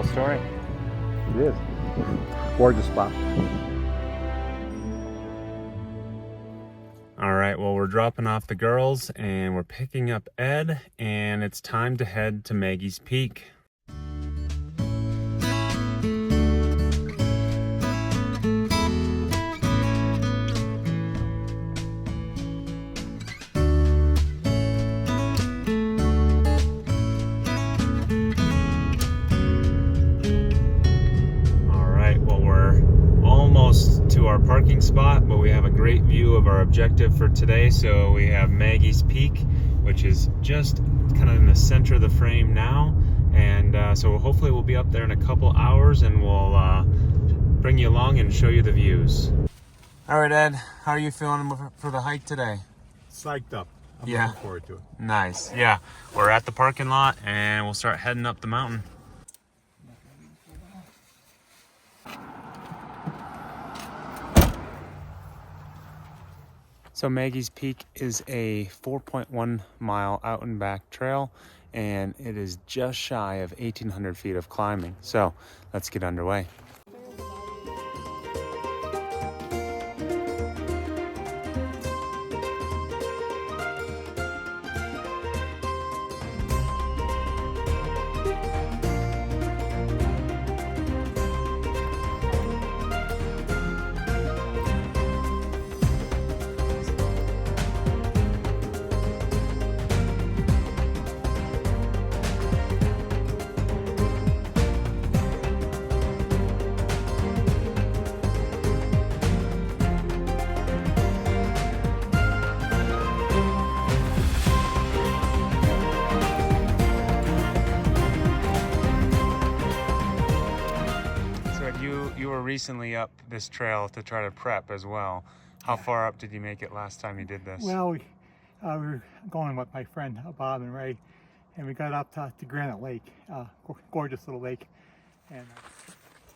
cool story. It is. Gorgeous spot. All right, well, we're dropping off the girls and we're picking up Ed, and it's time to head to Maggie's Peak. To our parking spot, but we have a great view of our objective for today. So we have Maggie's Peak, which is just kind of in the center of the frame now, and so hopefully we'll be up there in a couple hours, and we'll bring you along and show you the views. All right, Ed, how are you feeling for the hike today? Psyched up. I'm looking forward to it. Nice. Yeah, we're at the parking lot and we'll start heading up the mountain. So Maggie's Peak is a 4.1 mile out and back trail, and it is just shy of 1,800 feet of climbing. So let's get underway. You were recently up this trail to try to prep as well. How far up did you make it last time you did this? Well, we were going with my friend Bob and Ray, and we got up to Granite Lake, gorgeous little lake.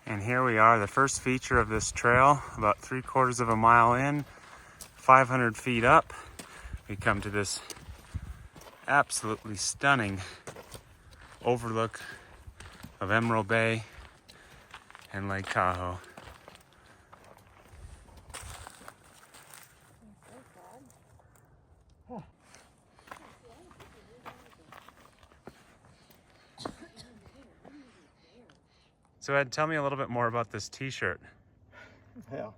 And here we are, the first feature of this trail, about 3/4 of a mile in, 500 feet up. We come to this absolutely stunning overlook of Emerald Bay and Lake Tahoe. So Ed, tell me a little bit more about this t-shirt. Yeah,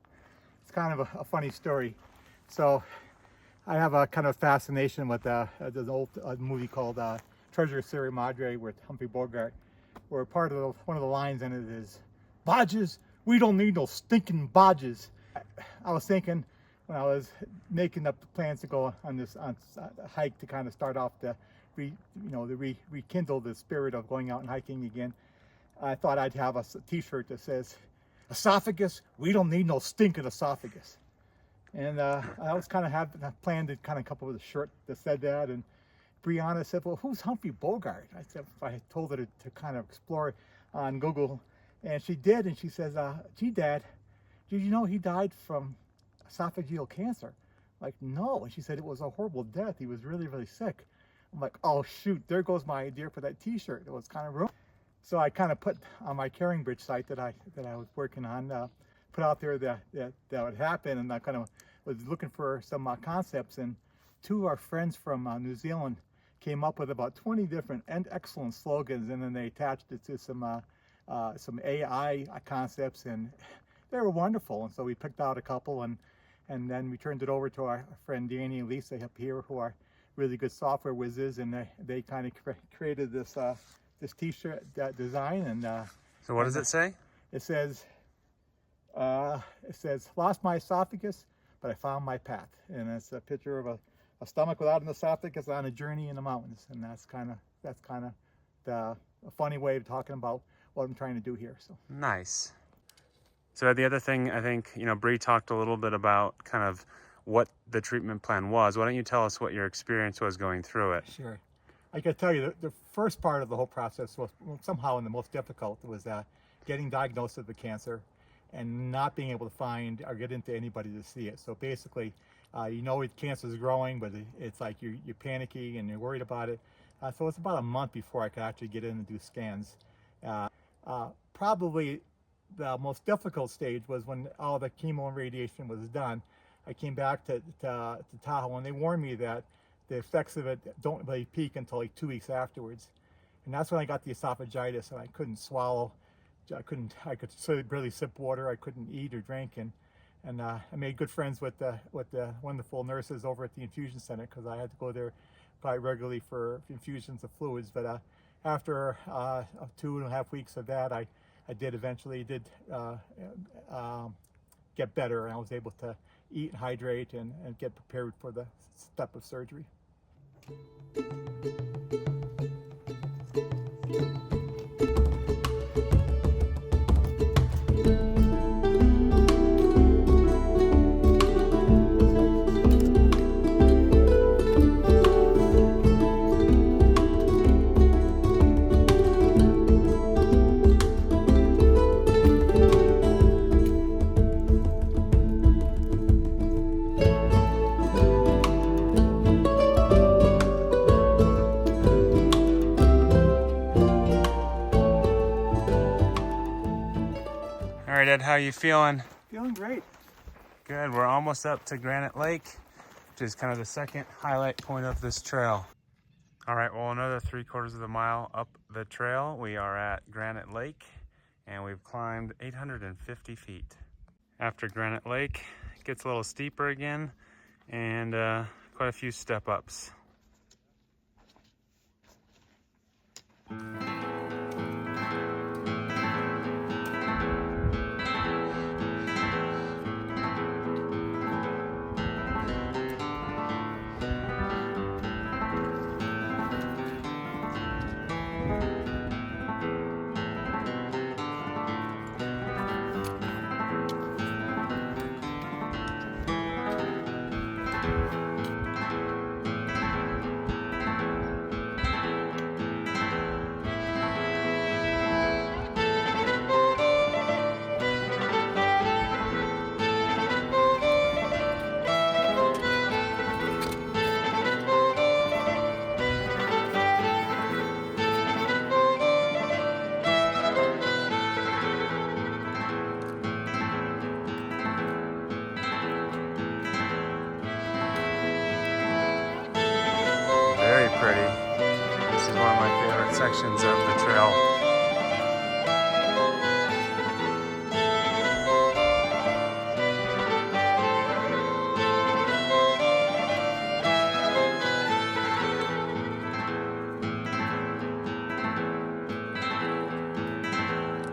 it's kind of a funny story. So I have a kind of fascination with this old movie called Treasure Sierra Madre with Humphrey Bogart, where part of one of the lines in it is, "Bodges, we don't need no stinking bodges." I was thinking when I was making up the plans to go on this hike to kind of start off to rekindle the spirit of going out and hiking again. I thought I'd have a t-shirt that says, "Esophagus, we don't need no stinking esophagus." And I was kind of having a plan to kind of come up with a shirt that said that. And Brianna said, "Well, who's Humphrey Bogart?" I said, I told her to kind of explore on Google. And she did, and she says, "Gee, Dad, did you know he died from esophageal cancer?" I'm like, "No." And she said, "It was a horrible death. He was really, really sick." I'm like, "Oh, shoot, there goes my idea for that t-shirt." It was kind of ruined. So I kind of put on my Caring Bridge site that I was working on, put out there that would happen, and I kind of was looking for some concepts, and two of our friends from New Zealand came up with about 20 different and excellent slogans, and then they attached it to some AI concepts, and they were wonderful. And so we picked out a couple, and then we turned it over to our friend Danny and Lisa up here, who are really good software whizzes, and they kind of created this t-shirt design. And so what does it say? It says, "Lost my esophagus, but I found my path." And it's a picture of a stomach without an esophagus on a journey in the mountains. And that's kind of a funny way of talking about what I'm trying to do here. So nice. So the other thing, I think, Bree talked a little bit about kind of what the treatment plan was. Why don't you tell us what your experience was going through it? Sure. I can tell you the first part of the whole process was somehow the most difficult. It was getting diagnosed with the cancer and not being able to find or get into anybody to see it. So basically, cancer is growing, but it's like you're panicky and you're worried about it. So it's about a month before I could actually get in and do scans. Probably the most difficult stage was when all the chemo and radiation was done. I came back to Tahoe, and they warned me that the effects of it don't really peak until like 2 weeks afterwards. And that's when I got the esophagitis, and I couldn't swallow. I could barely sip water. I couldn't eat or drink, and I made good friends with the wonderful nurses over at the infusion center, because I had to go there quite regularly for infusions of fluids. But after 2.5 weeks of that, I did eventually get better, and I was able to eat and hydrate and get prepared for the step of surgery. All right, Ed, how you feeling? Feeling great. Good. We're almost up to Granite Lake, which is kind of the second highlight point of this trail. All right, well, another 3/4 of the mile up the trail, we are at Granite Lake, and we've climbed 850 feet. After Granite Lake, it gets a little steeper again, and quite a few step ups. Very pretty. This is one of my favorite sections of the trail.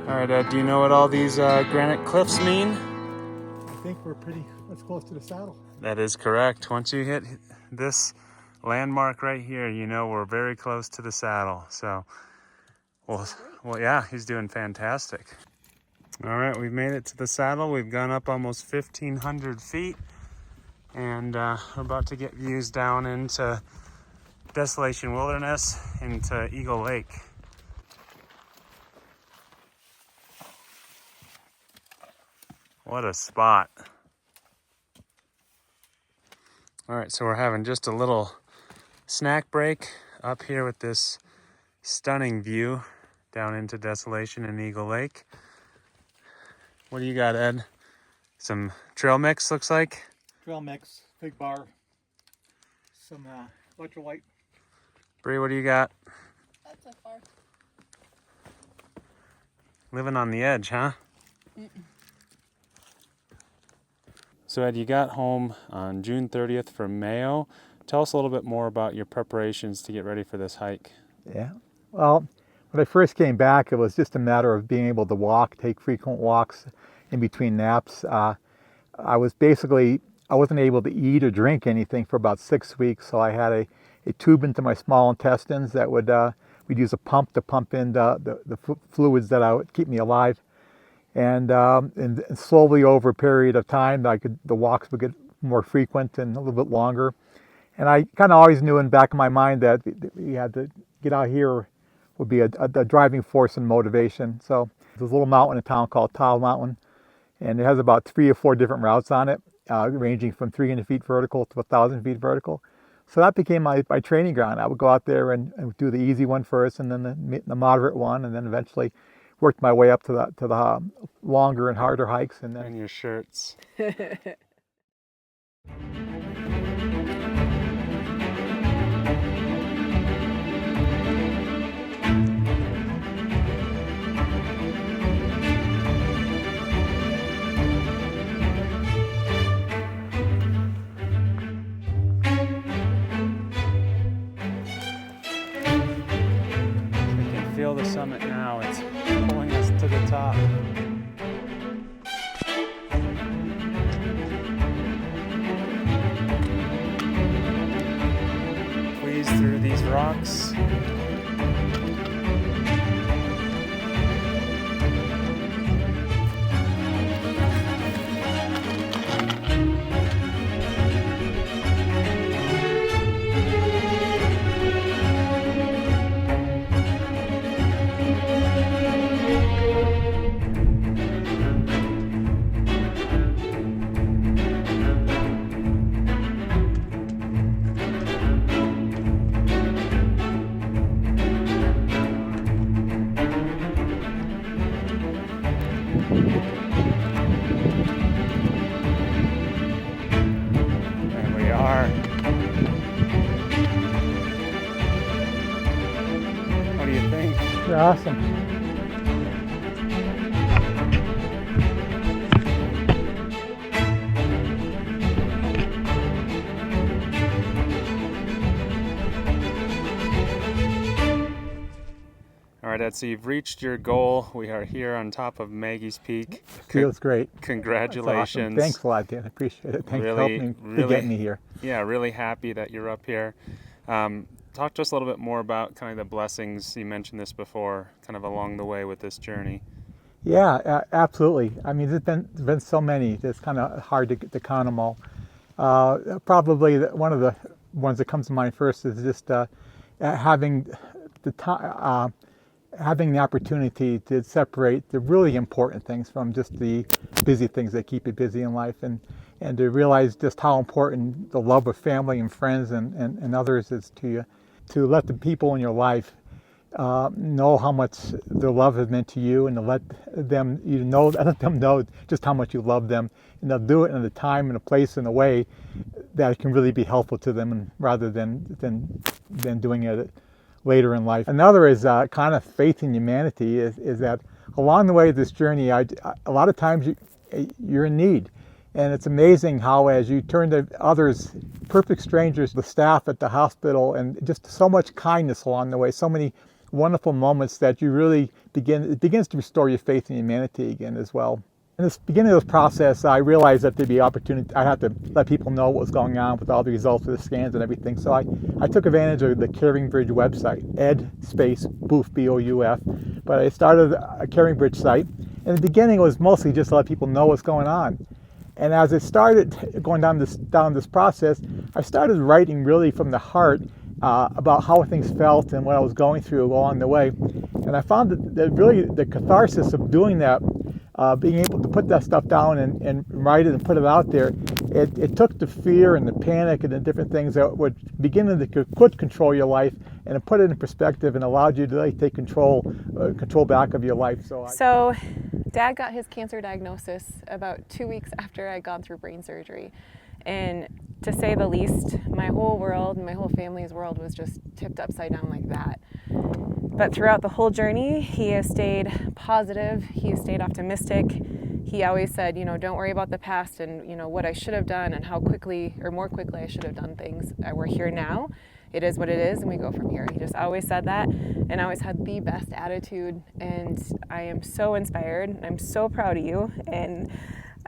All right, Ed, do you know what all these granite cliffs mean? I think we're that's close to the saddle. That is correct. Once you hit this landmark right here, you know we're very close to the saddle. So, well, yeah, he's doing fantastic. All right, we've made it to the saddle. We've gone up almost 1,500 feet, and we're about to get views down into Desolation Wilderness, into Eagle Lake. What a spot. All right, so we're having just a little snack break up here with this stunning view down into Desolation and Eagle Lake. What do you got, Ed? Some trail mix, looks like? Trail mix, big bar, some electrolyte. Bree, what do you got? That's a far. Living on the edge, huh? So Ed, you got home on June 30th from Mayo. Tell us a little bit more about your preparations to get ready for this hike. Yeah. Well, when I first came back, it was just a matter of being able to walk, take frequent walks in between naps. I wasn't able to eat or drink anything for about 6 weeks, so I had a tube into my small intestines that we'd use a pump to pump in the fluids that would keep me alive. And slowly over a period of time, the walks would get more frequent and a little bit longer. And I kind of always knew in the back of my mind that we had to get out here would be a driving force and motivation. So there's a little mountain in a town called Tahoe Mountain, and it has about 3 or 4 different routes on it, ranging from 300 feet vertical to 1,000 feet vertical. So that became my training ground. I would go out there and do the easy one first, and then the moderate one, and then eventually worked my way up to the longer and harder hikes, and then And your shirts. We can feel the summit now. It's pulling us to the top. Squeeze through these rocks. There we are. What do you think? they're awesome. All right, Ed, so you've reached your goal. We are here on top of Maggies Peak. Feels great. Congratulations. Awesome. Thanks a lot, Dan. I appreciate it. Thanks for Really, helping me get me here. Yeah, really happy that you're up here. Talk to us a little bit more about kind of the blessings. You mentioned this before, kind of along the way with this journey. Yeah, absolutely. I mean, there's been so many. It's kind of hard to count them all. Probably one of the ones that comes to mind first is just having the time. Having the opportunity to separate the really important things from just the busy things that keep you busy in life, and to realize just how important the love of family and friends and others is to you. To let the people in your life know how much their love has meant to you, and to let them know just how much you love them, and they'll do it in a time and a place and a way that can really be helpful to them, and rather than doing it later in life. Another is kind of faith in humanity. Is that along the way of this journey, a lot of times you're in need. And it's amazing how, as you turn to others, perfect strangers, the staff at the hospital, and just so much kindness along the way, so many wonderful moments that you really it begins to restore your faith in humanity again as well. In the beginning of this process, I realized that there'd be opportunity. I had to let people know what was going on with all the results of the scans and everything. So I took advantage of the Caring Bridge website, ed_boof, B-O-U-F. But I started a Caring Bridge site. In the beginning, it was mostly just to let people know what's going on. And as I started going down this process, I started writing really from the heart about how things felt and what I was going through along the way. And I found that really the catharsis of doing that, being able to put that stuff down and write it and put it out there, it took the fear and the panic and the different things that would could control your life, and it put it in perspective and allowed you to really take control back of your life. So Dad got his cancer diagnosis about 2 weeks after I'd gone through brain surgery. And to say the least, my whole world and my whole family's world was just tipped upside down like that. But throughout the whole journey, he has stayed positive, he has stayed optimistic. He always said, don't worry about the past and, what I should have done and how quickly or more quickly I should have done things. We're here now. It is what it is, and we go from here. He just always said that, and always had the best attitude. And I am so inspired. I'm so proud of you, and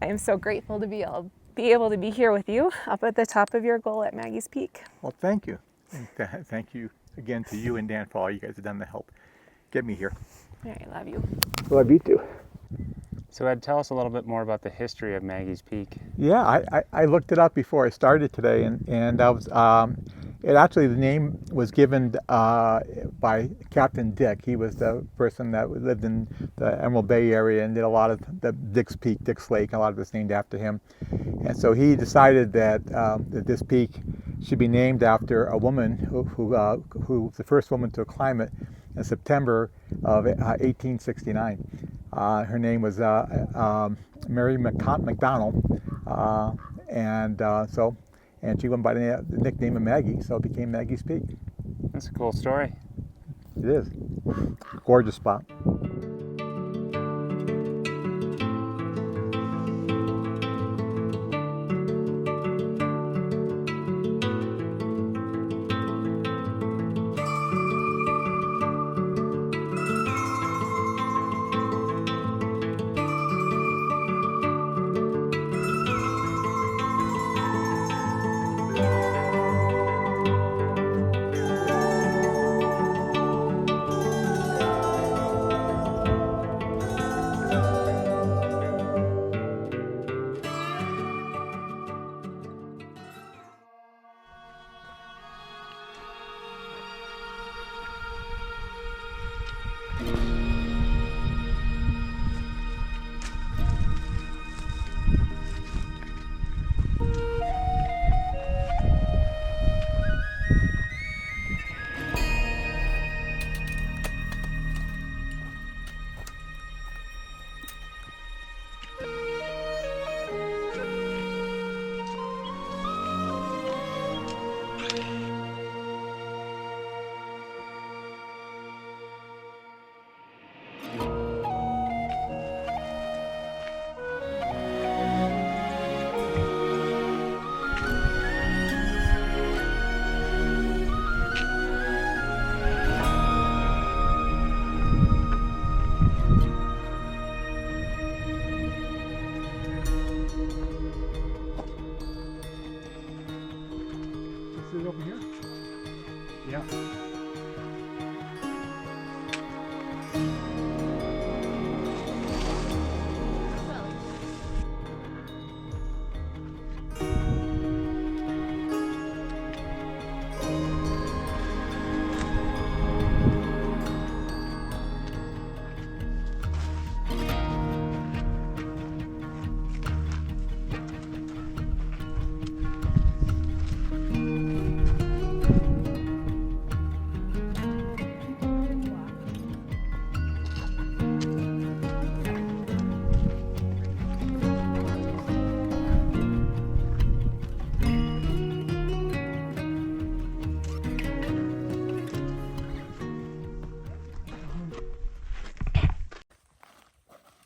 I am so grateful to be able to be here with you up at the top of your goal at Maggies Peak. Well, thank you. And thank you again to you and Dan for all you guys have done to help get me here. I love you. Love you too. So Ed, tell us a little bit more about the history of Maggies Peak. Yeah, I looked it up before I started today, and I was the name was given by Captain Dick. He was the person that lived in the Emerald Bay area and did a lot of the Dick's Peak, Dick's Lake, a lot of it's named after him. And so he decided that this peak should be named after a woman who was the first woman to climb it. in September of 1869. Her name was Mary McDonald, and she went by the nickname of Maggie, so it became Maggie's Peak. That's a cool story. It is. Gorgeous spot. Over here? Yeah.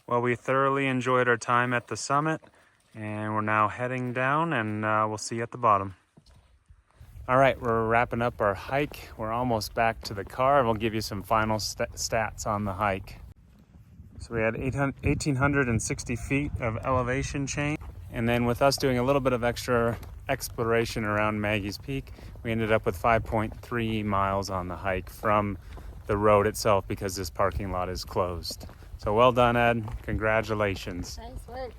Well, we thoroughly enjoyed our time at the summit, and we're now heading down, and we'll see you at the bottom. All right, we're wrapping up our hike. We're almost back to the car, and we'll give you some final stats on the hike. So we had 1,860 feet of elevation change, and then with us doing a little bit of extra exploration around Maggie's Peak, we ended up with 5.3 miles on the hike from the road itself because this parking lot is closed. So well done, Ed. Congratulations. Nice work.